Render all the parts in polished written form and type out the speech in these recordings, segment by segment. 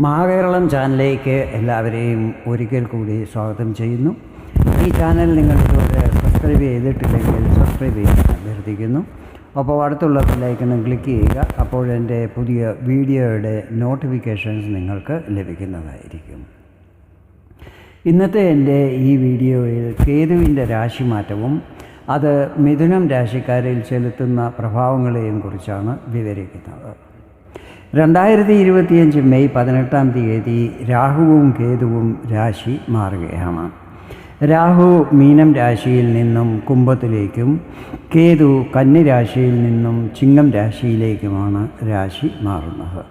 മഹാകേരളം ചാനലിലേക്ക് എല്ലാവരെയും ഒരിക്കൽ കൂടി സ്വാഗതം ചെയ്യുന്നു. ഈ ചാനൽ നിങ്ങൾ ഇതുവരെ സബ്സ്ക്രൈബ് ചെയ്തിട്ടില്ലെങ്കിൽ സബ്സ്ക്രൈബ് ചെയ്യാൻ അഭ്യർത്ഥിക്കുന്നു. അപ്പോൾ അടുത്തുള്ള ബെല്ലൈക്കൺ ക്ലിക്ക് ചെയ്യുക. അപ്പോൾ എൻ്റെ പുതിയ വീഡിയോയുടെ നോട്ടിഫിക്കേഷൻസ് നിങ്ങൾക്ക് ലഭിക്കുന്നതായിരിക്കും. ഇന്നത്തെ എൻ്റെ ഈ വീഡിയോയിൽ കേതുവിൻ്റെ രാശിമാറ്റവും അത് മിഥുനം രാശിക്കാരിൽ ചെലുത്തുന്ന പ്രഭാവങ്ങളെയും കുറിച്ചാണ് വിവരിക്കുന്നത്. 2025 മെയ് 18 രാഹുവും കേതുവും രാശി മാറുകയാണ്. രാഹു മീനം രാശിയിൽ നിന്നും കുംഭത്തിലേക്കും കേതു കന്നി രാശിയിൽ നിന്നും ചിങ്ങം രാശിയിലേക്കുമാണ് രാശി മാറുന്നത്.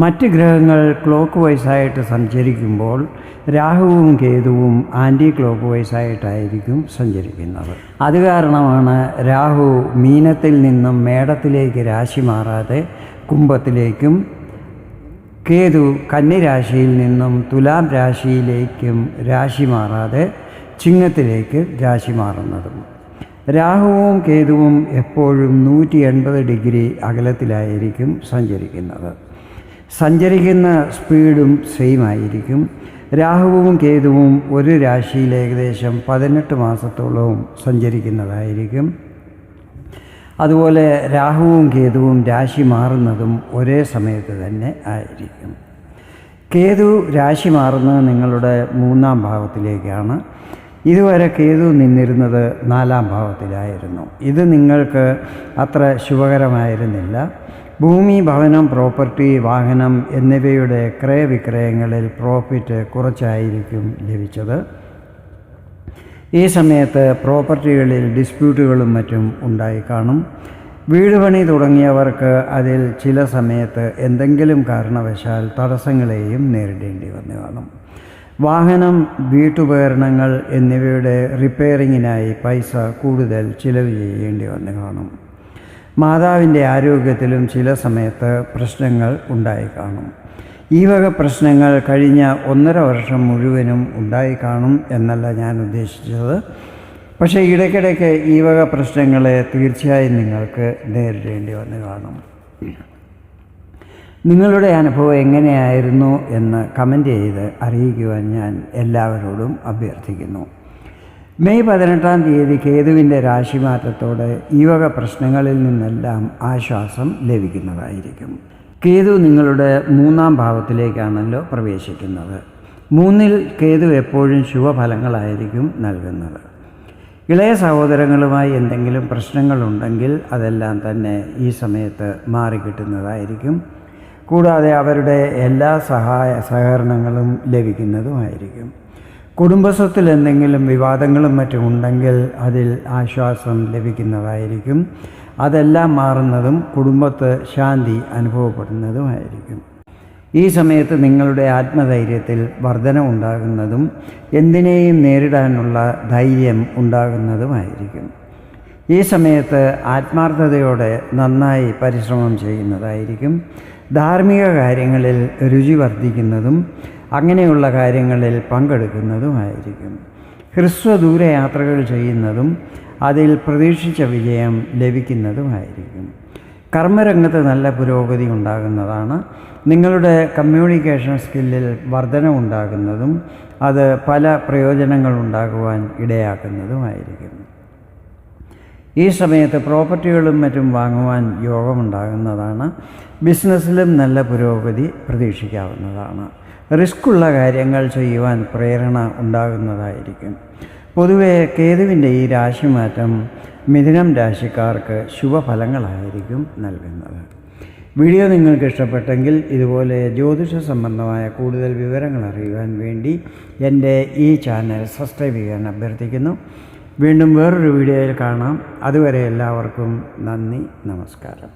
മറ്റ് ഗ്രഹങ്ങൾ ക്ലോക്ക് വൈസായിട്ട് സഞ്ചരിക്കുമ്പോൾ രാഹുവും കേതുവും ആൻറ്റി ക്ലോക്ക് വൈസായിട്ടായിരിക്കും സഞ്ചരിക്കുന്നത്. അത് കാരണമാണ് രാഹു മീനത്തിൽ നിന്നും മേടത്തിലേക്ക് രാശി മാറാതെ കുംഭത്തിലേക്കും കേതു കന്നി രാശിയിൽ നിന്നും തുലാം രാശിയിലേക്കും രാശി മാറാതെ ചിങ്ങത്തിലേക്ക് രാശി മാറുന്നതും. രാഹുവും കേതുവും എപ്പോഴും 180 ഡിഗ്രി അകലത്തിലായിരിക്കും സഞ്ചരിക്കുന്നത്. സഞ്ചരിക്കുന്ന സ്പീഡും സെയിം ആയിരിക്കും. രാഹുവും കേതുവും ഒരു രാശിയിൽ ഏകദേശം 18 മാസത്തോളവും സഞ്ചരിക്കുന്നതായിരിക്കും. അതുപോലെ രാഹുവും കേതുവും രാശി മാറുന്നതും ഒരേ സമയത്ത് തന്നെ ആയിരിക്കും. കേതു രാശി മാറുന്നത് നിങ്ങളുടെ 3-ാം ഭാവത്തിലേക്കാണ്. ഇതുവരെ കേതു നിന്നിരുന്നത് 4-ാം ഭാവത്തിലായിരുന്നു. ഇത് നിങ്ങൾക്ക് അത്ര ശുഭകരമായിരുന്നില്ല. ഭൂമി, ഭവനം, പ്രോപ്പർട്ടി, വാഹനം എന്നിവയുടെ ക്രയവിക്രയങ്ങളിൽ പ്രോഫിറ്റ് കുറച്ചായിരിക്കും ലഭിച്ചത്. ഈ സമയത്ത് പ്രോപ്പർട്ടികളിൽ ഡിസ്പ്യൂട്ടുകളും മറ്റും ഉണ്ടായി കാണും. വീട് പണി തുടങ്ങിയവർക്ക് അതിൽ ചില സമയത്ത് എന്തെങ്കിലും കാരണവശാൽ തടസ്സങ്ങളെയും നേരിടേണ്ടി വന്നു കാണും. വാഹനം, വീട്ടുപകരണങ്ങൾ എന്നിവയുടെ റിപ്പയറിങ്ങിനായി പൈസ കൂടുതൽ ചിലവ് ചെയ്യേണ്ടി വന്നു കാണും. മാതാവിൻ്റെ ആരോഗ്യത്തിലും ചില സമയത്ത് പ്രശ്നങ്ങൾ ഉണ്ടായി കാണും. ഈ വക പ്രശ്നങ്ങൾ കഴിഞ്ഞ 1.5 വർഷം മുഴുവനും ഉണ്ടായി കാണും എന്നല്ല ഞാൻ ഉദ്ദേശിച്ചത്. പക്ഷേ ഇടയ്ക്കിടയ്ക്ക് ഈ വക പ്രശ്നങ്ങളെ തീർച്ചയായും നിങ്ങൾക്ക് നേരിടേണ്ടി വന്ന് കാണും. നിങ്ങളുടെ അനുഭവം എങ്ങനെയായിരുന്നു എന്ന് കമൻ്റ് ചെയ്ത് അറിയിക്കുവാൻ ഞാൻ എല്ലാവരോടും അഭ്യർത്ഥിക്കുന്നു. മെയ് 18 കേതുവിൻ്റെ രാശിമാറ്റത്തോടെ ഈ വക പ്രശ്നങ്ങളിൽ നിന്നെല്ലാം ആശ്വാസം ലഭിക്കുന്നതായിരിക്കും. കേതു നിങ്ങളുടെ 3-ാം ഭാവത്തിലേക്കാണല്ലോ പ്രവേശിക്കുന്നത്. 3-ൽ കേതു എപ്പോഴും ശുഭഫലങ്ങളായിരിക്കും നൽകുന്നത്. ഇളയ സഹോദരങ്ങളുമായി എന്തെങ്കിലും പ്രശ്നങ്ങളുണ്ടെങ്കിൽ അതെല്ലാം തന്നെ ഈ സമയത്ത് മാറിക്കിട്ടുന്നതായിരിക്കും. കൂടാതെ അവരുടെ എല്ലാ സഹകരണങ്ങളും ലഭിക്കുന്നതുമായിരിക്കും. കുടുംബസ്വത്തിൽ എന്തെങ്കിലും വിവാദങ്ങളും മറ്റും ഉണ്ടെങ്കിൽ അതിൽ ആശ്വാസം ലഭിക്കുന്നതായിരിക്കും. അതെല്ലാം മാറുന്നതും കുടുംബത്ത് ശാന്തി അനുഭവപ്പെടുന്നതുമായിരിക്കും. ഈ സമയത്ത് നിങ്ങളുടെ ആത്മധൈര്യത്തിൽ വർധന ഉണ്ടാകുന്നതും എന്തിനേയും നേരിടാനുള്ള ധൈര്യം ഉണ്ടാകുന്നതുമായിരിക്കും. ഈ സമയത്ത് ആത്മാർത്ഥതയോടെ നന്നായി പരിശ്രമം ചെയ്യുന്നതായിരിക്കും. ധാർമ്മിക കാര്യങ്ങളിൽ രുചി വർദ്ധിക്കുന്നതും അങ്ങനെയുള്ള കാര്യങ്ങളിൽ പങ്കെടുക്കുന്നതുമായിരിക്കും. ഹ്രസ്വദൂര യാത്രകൾ ചെയ്യുന്നതും അതിൽ പ്രതീക്ഷിച്ച വിജയം ലഭിക്കുന്നതുമായിരിക്കും. കർമ്മരംഗത്ത് നല്ല പുരോഗതി ഉണ്ടാകുന്നതാണ്. നിങ്ങളുടെ കമ്മ്യൂണിക്കേഷൻ സ്കില്ലിൽ വർധന ഉണ്ടാകുന്നതും അത് പല പ്രയോജനങ്ങൾ ഉണ്ടാകുവാൻ ഇടയാക്കുന്നതുമായിരിക്കും. ഈ സമയത്ത് പ്രോപ്പർട്ടികളും മറ്റും വാങ്ങുവാൻ യോഗമുണ്ടാകുന്നതാണ്. ബിസിനസ്സിലും നല്ല പുരോഗതി പ്രതീക്ഷിക്കാവുന്നതാണ്. റിസ്ക്കുള്ള കാര്യങ്ങൾ ചെയ്യുവാൻ പ്രേരണ ഉണ്ടാകുന്നതായിരിക്കും. പൊതുവെ കേതുവിൻ്റെ ഈ രാശിമാറ്റം മിഥുനം രാശിക്കാർക്ക് ശുഭഫലങ്ങളായിരിക്കും നൽകുന്നത്. വീഡിയോ നിങ്ങൾക്ക് ഇഷ്ടപ്പെട്ടെങ്കിൽ ഇതുപോലെ ജ്യോതിഷ സംബന്ധമായ കൂടുതൽ വിവരങ്ങൾ അറിയുവാൻ വേണ്ടി എൻ്റെ ഈ ചാനൽ സബ്സ്ക്രൈബ് ചെയ്യാൻ അഭ്യർത്ഥിക്കുന്നു. വീണ്ടും വേറൊരു വീഡിയോയിൽ കാണാം. അതുവരെ എല്ലാവർക്കും നന്ദി, നമസ്കാരം.